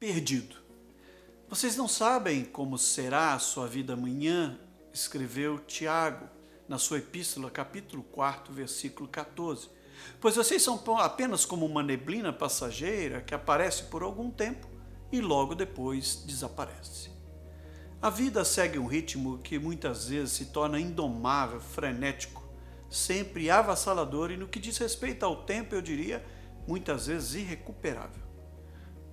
perdido. Vocês não sabem como será a sua vida amanhã, escreveu Tiago na sua epístola, capítulo 4, versículo 14. Pois vocês são apenas como uma neblina passageira que aparece por algum tempo e logo depois desaparece. A vida segue um ritmo que muitas vezes se torna indomável, frenético, sempre avassalador e no que diz respeito ao tempo, eu diria, muitas vezes irrecuperável.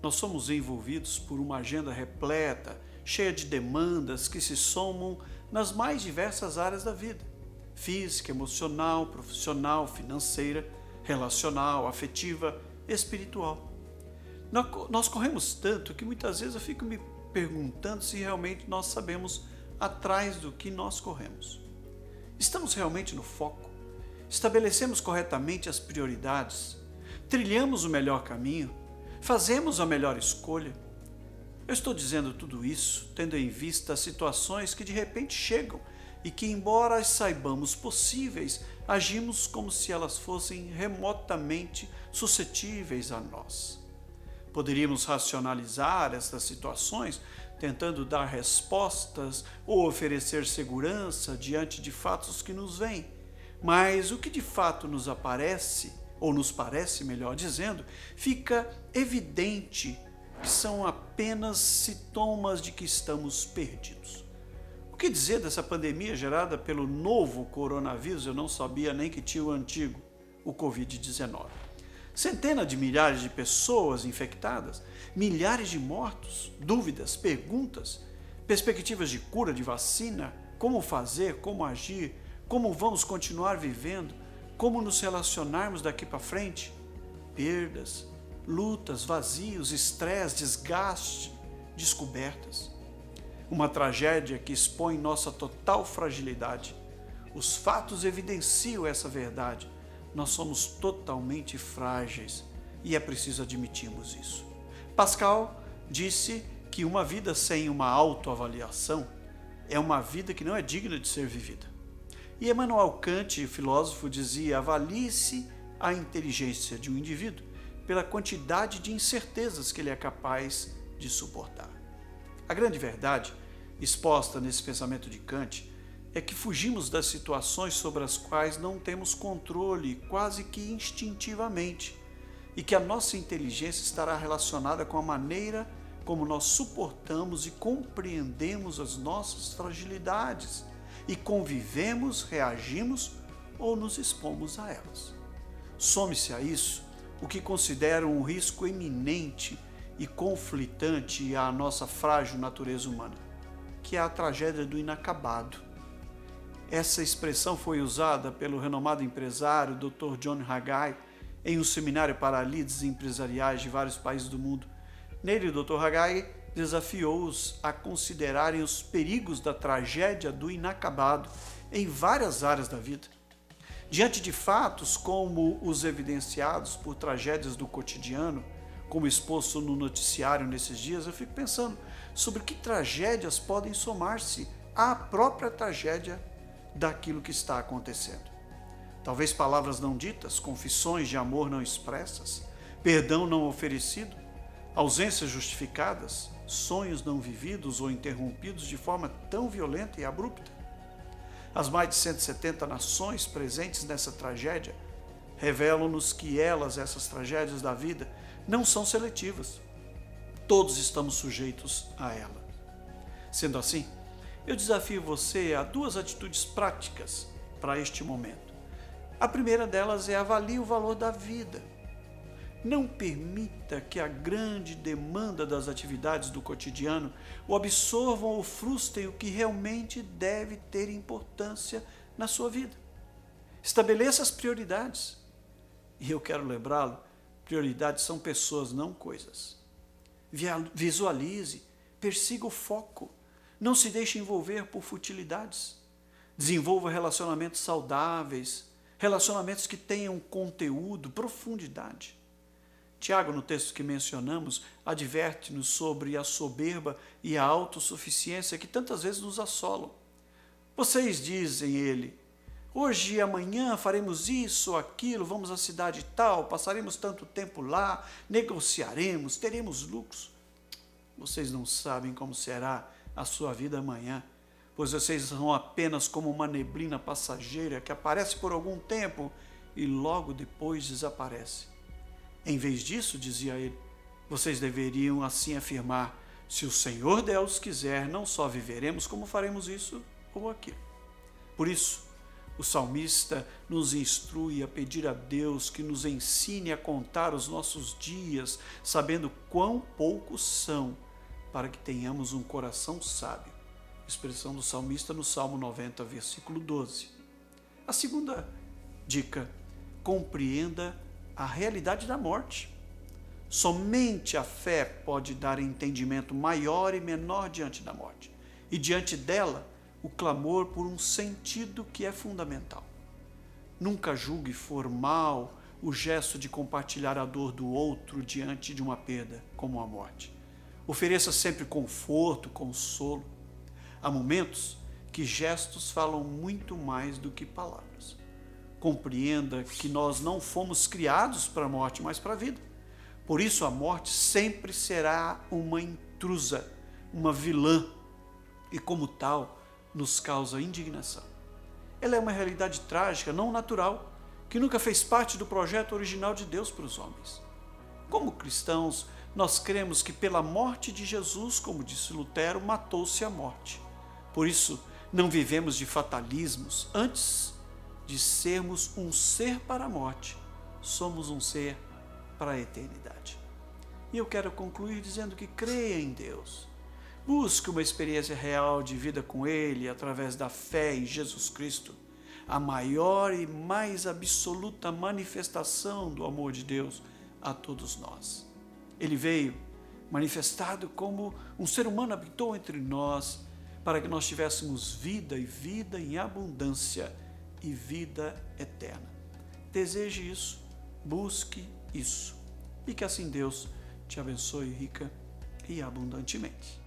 Nós somos envolvidos por uma agenda repleta, cheia de demandas que se somam nas mais diversas áreas da vida: física, emocional, profissional, financeira, relacional, afetiva, espiritual. Nós corremos tanto que muitas vezes eu fico me perguntando se realmente nós sabemos atrás do que nós corremos. Estamos realmente no foco? Estabelecemos corretamente as prioridades? Trilhamos o melhor caminho? Fazemos a melhor escolha? Eu estou dizendo tudo isso tendo em vista situações que de repente chegam e que, embora as saibamos possíveis, agimos como se elas fossem remotamente suscetíveis a nós. Poderíamos racionalizar estas situações, tentando dar respostas ou oferecer segurança diante de fatos que nos vêm, mas o que de fato nos aparece, ou nos parece, melhor dizendo, fica evidente que são apenas sintomas de que estamos perdidos. O que dizer dessa pandemia gerada pelo novo coronavírus? Eu não sabia nem que tinha o antigo, o Covid-19. Centenas de milhares de pessoas infectadas, milhares de mortos, dúvidas, perguntas, perspectivas de cura, de vacina, como fazer, como agir, como vamos continuar vivendo, como nos relacionarmos daqui para frente, perdas, lutas, vazios, estresse, desgaste, descobertas. Uma tragédia que expõe nossa total fragilidade. Os fatos evidenciam essa verdade. Nós somos totalmente frágeis e é preciso admitirmos isso. Pascal disse que uma vida sem uma autoavaliação é uma vida que não é digna de ser vivida. E Emmanuel Kant, filósofo, dizia: avalie-se a inteligência de um indivíduo pela quantidade de incertezas que ele é capaz de suportar. A grande verdade, exposta nesse pensamento de Kant, é que fugimos das situações sobre as quais não temos controle quase que instintivamente, e que a nossa inteligência estará relacionada com a maneira como nós suportamos e compreendemos as nossas fragilidades e convivemos, reagimos ou nos expomos a elas. Some-se a isso o que considero um risco eminente e conflitante à nossa frágil natureza humana, que é a tragédia do inacabado. Essa expressão foi usada pelo renomado empresário Dr. John Haggai em um seminário para líderes empresariais de vários países do mundo. Nele, o Dr. Haggai desafiou-os a considerarem os perigos da tragédia do inacabado em várias áreas da vida. Diante de fatos como os evidenciados por tragédias do cotidiano, como exposto no noticiário nesses dias, eu fico pensando sobre que tragédias podem somar-se à própria tragédia daquilo que está acontecendo. Talvez palavras não ditas, confissões de amor não expressas, perdão não oferecido, ausências justificadas, sonhos não vividos ou interrompidos de forma tão violenta e abrupta. As mais de 170 nações presentes nessa tragédia revelam-nos que essas tragédias da vida, não são seletivas. Todos estamos sujeitos a ela. Sendo assim, eu desafio você a duas atitudes práticas para este momento. A primeira delas é avalie o valor da vida. Não permita que a grande demanda das atividades do cotidiano o absorvam ou frustrem o que realmente deve ter importância na sua vida. Estabeleça as prioridades. E eu quero lembrá-lo, prioridades são pessoas, não coisas. Visualize, persiga o foco. Não se deixe envolver por futilidades. Desenvolva relacionamentos saudáveis, relacionamentos que tenham conteúdo, profundidade. Tiago, no texto que mencionamos, adverte-nos sobre a soberba e a autossuficiência que tantas vezes nos assolam. Vocês, dizem ele, hoje e amanhã faremos isso ou aquilo, vamos à cidade tal, passaremos tanto tempo lá, negociaremos, teremos lucros. Vocês não sabem como será a sua vida amanhã, pois vocês são apenas como uma neblina passageira que aparece por algum tempo e logo depois desaparece. Em vez disso, dizia ele, vocês deveriam assim afirmar: se o Senhor Deus quiser, não só viveremos, como faremos isso ou aquilo. Por isso, o salmista nos instrui a pedir a Deus que nos ensine a contar os nossos dias, sabendo quão poucos são, para que tenhamos um coração sábio. Expressão do salmista no Salmo 90, versículo 12. A segunda dica: compreenda a realidade da morte. Somente a fé pode dar entendimento maior e menor diante da morte. E diante dela, o clamor por um sentido que é fundamental. Nunca julgue formal o gesto de compartilhar a dor do outro diante de uma perda, como a morte. Ofereça sempre conforto, consolo. Há momentos que gestos falam muito mais do que palavras. Compreenda que nós não fomos criados para a morte, mas para a vida. Por isso a morte sempre será uma intrusa, uma vilã, e como tal, nos causa indignação. Ela é uma realidade trágica, não natural, que nunca fez parte do projeto original de Deus para os homens. Como cristãos, nós cremos que pela morte de Jesus, como disse Lutero, matou-se a morte. Por isso, não vivemos de fatalismos. Antes de sermos um ser para a morte, somos um ser para a eternidade. E eu quero concluir dizendo que creia em Deus. Busque uma experiência real de vida com Ele através da fé em Jesus Cristo, a maior e mais absoluta manifestação do amor de Deus a todos nós. Ele veio manifestado como um ser humano, habitou entre nós para que nós tivéssemos vida e vida em abundância e vida eterna. Deseje isso, busque isso e que assim Deus te abençoe rica e abundantemente.